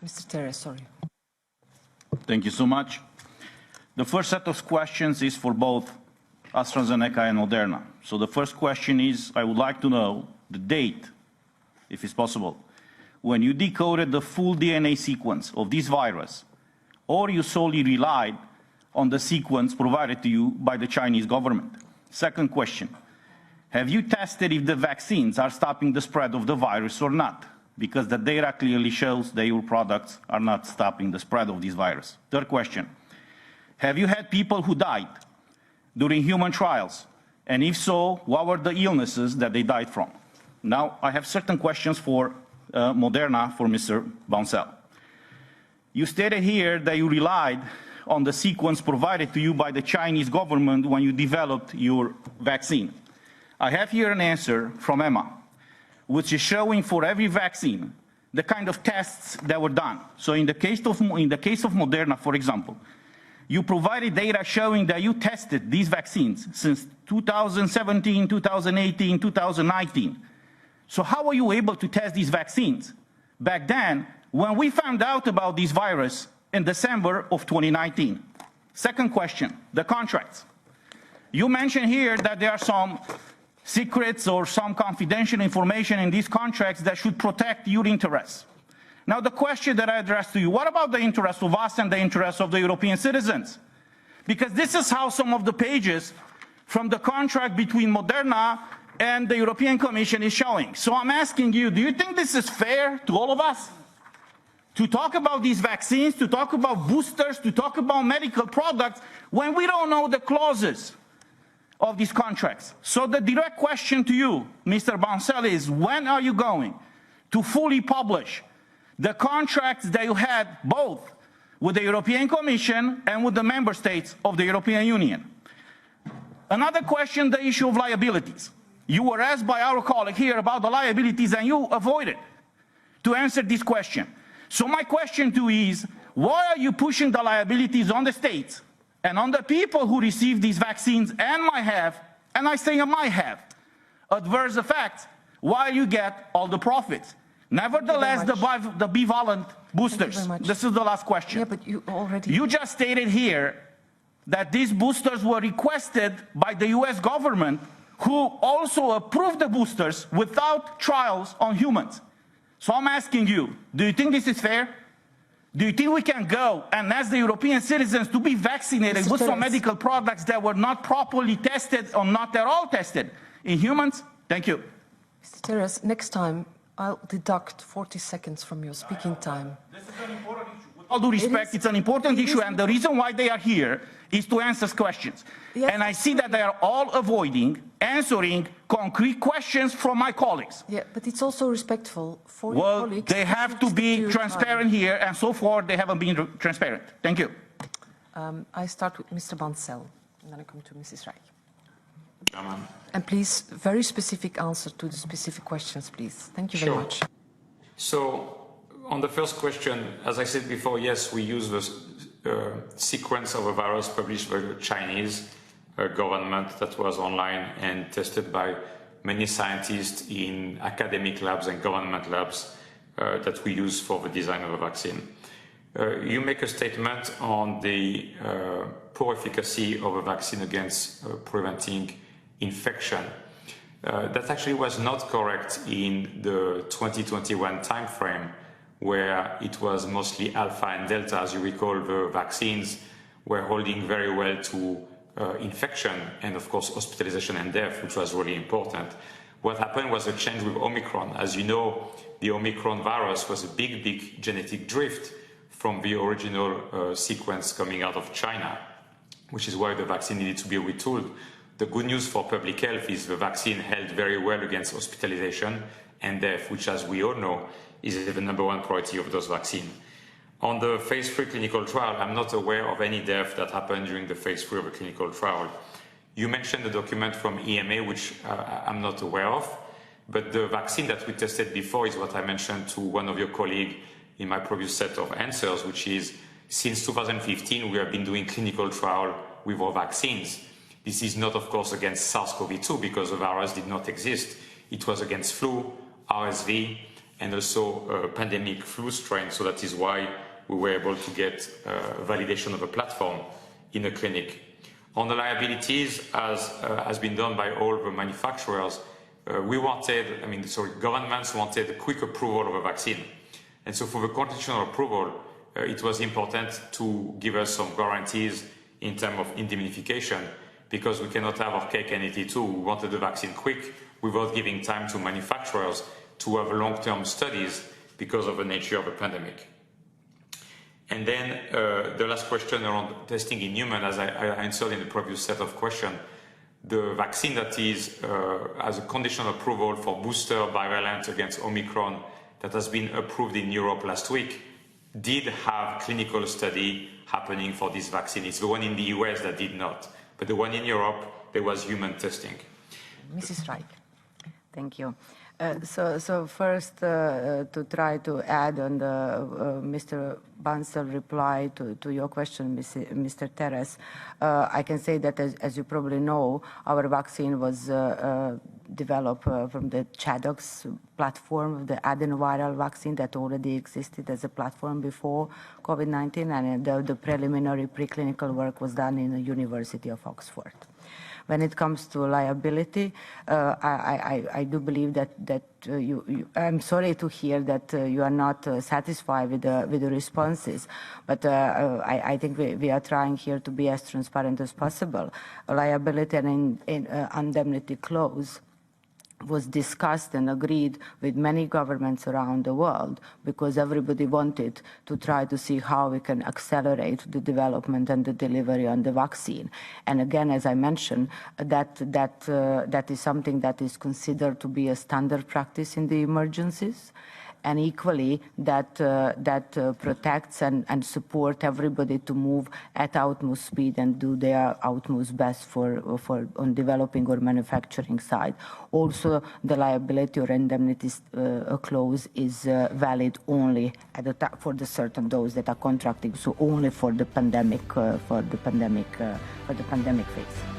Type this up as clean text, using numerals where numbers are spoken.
Mr. Terhes, sorry. Thank you so much. The first set of questions is for both AstraZeneca and Moderna. So the first question is, I would like to know the date, if it's possible, when you decoded the full DNA sequence of this virus, or you solely relied on the sequence provided to you by the Chinese government. Second question, have you tested if the vaccines are stopping the spread of the virus or not? Because the data clearly shows that your products are not stopping the spread of this virus. Third question, have you had people who died during human trials? And if so, what were the illnesses that they died from? Now, I have certain questions for Moderna, for Mr. Bouncel. You stated here that you relied on the sequence provided to you by the Chinese government when you developed your vaccine. I have here an answer from EMA, which is showing for every vaccine the kind of tests that were done. So in the case of Moderna, for example, you provided data showing that you tested these vaccines since 2017, 2018, 2019. So how were you able to test these vaccines back then when we found out about this virus in December of 2019? Second question, the contracts. You mentioned here that there are some secrets or some confidential information in these contracts that should protect your interests. Now the question that I address to you, what about the interests of us and the interests of the European citizens? Because this is how some of the pages from the contract between Moderna and the European Commission is showing. So I'm asking you, do you think this is fair to all of us? To talk about these vaccines, to talk about boosters, to talk about medical products, when we don't know the clauses of these contracts. So the direct question to you, Mr. Bouncel, is when are you going to fully publish the contracts that you had both with the European Commission and with the member states of the European Union? Another question, the issue of liabilities. You were asked by our colleague here about the liabilities and you avoided to answer this question. So my question to you is, why are you pushing the liabilities on the states and on the people who receive these vaccines and might have, and I say might have, adverse effects, while you get all the profits? Nevertheless, the bivalent boosters, this is the last question. Yeah, but you just stated here that these boosters were requested by the US government, who also approved the boosters without trials on humans. So I'm asking you, do you think this is fair? Do you think we can go and ask the European citizens to be vaccinated with some medical products that were not properly tested or not at all tested in humans? Thank you. Mr. Terhes, next time I'll deduct 40 seconds from your speaking time. This is an important issue. With all due respect, it's an important issue, and the reason why they are here is to answer questions. Yes. And I see that they are all avoiding answering concrete questions from my colleagues. Yeah, but it's also respectful for your colleagues. They have to be transparent here, and so far they haven't been transparent. Thank you. I start with Mr. Bouncel, and then I come to Mrs. Reich. And please, very specific answer to the specific questions, please. Thank you very much. So, on the first question, as I said before, yes, we use the sequence of a virus published by the Chinese government that was online and tested by many scientists in academic labs and government labs that we use for the design of a vaccine. You make a statement on the poor efficacy of a vaccine against preventing infection. That actually was not correct in the 2021 timeframe, where it was mostly alpha and delta. As you recall, the vaccines were holding very well to infection and, of course, hospitalization and death, which was really important. What happened was a change with Omicron. As you know, the Omicron virus was a big genetic drift from the original sequence coming out of China, which is why the vaccine needed to be retooled. The good news for public health is the vaccine held very well against hospitalization and death, which, as we all know, is the #1 priority of those vaccines. On the phase 3 clinical trial, I'm not aware of any death that happened during the phase 3 of a clinical trial. You mentioned the document from EMA, which I'm not aware of, but the vaccine that we tested before is what I mentioned to one of your colleagues in my previous set of answers, which is since 2015, we have been doing clinical trial with our vaccines. This is not, of course, against SARS-CoV-2 because the virus did not exist. It was against flu, RSV, and also a pandemic flu strain. So that is why we were able to get validation of a platform in a clinic. On the liabilities, as has been done by all the manufacturers, governments wanted a quick approval of a vaccine. And so for the conditional approval, it was important to give us some guarantees in terms of indemnification, because we cannot have our cake and eat it too. We wanted the vaccine quick without giving time to manufacturers to have long-term studies because of the nature of the pandemic. And then the last question around testing in human, as I answered in the previous set of questions, the vaccine that is as a conditional approval for booster bivalent against Omicron that has been approved in Europe last week did have clinical study happening for this vaccine. It's the one in the US that did not, but the one in Europe, there was human testing. Mrs. Reich. Thank you. So first, to try to add on the Mr. Bansal reply to your question, Mr. Terhes, I can say that as you probably know, our vaccine was developed from the ChAdOx platform, the adenoviral vaccine that already existed as a platform before COVID-19, and the preliminary preclinical work was done in the University of Oxford. When it comes to liability, I do believe that I'm sorry to hear that you are not satisfied with the responses, but I think we are trying here to be as transparent as possible. Liability and indemnity clause was discussed and agreed with many governments around the world, because everybody wanted to try to see how we can accelerate the development and the delivery on the vaccine. And again, as I mentioned, that is something that is considered to be a standard practice in the emergencies, and equally that protects and support everybody to move at utmost speed and do their utmost best for on developing or manufacturing side. Also, the liability or indemnity clause is valid only for the certain those that are contracting, so only for the pandemic phase.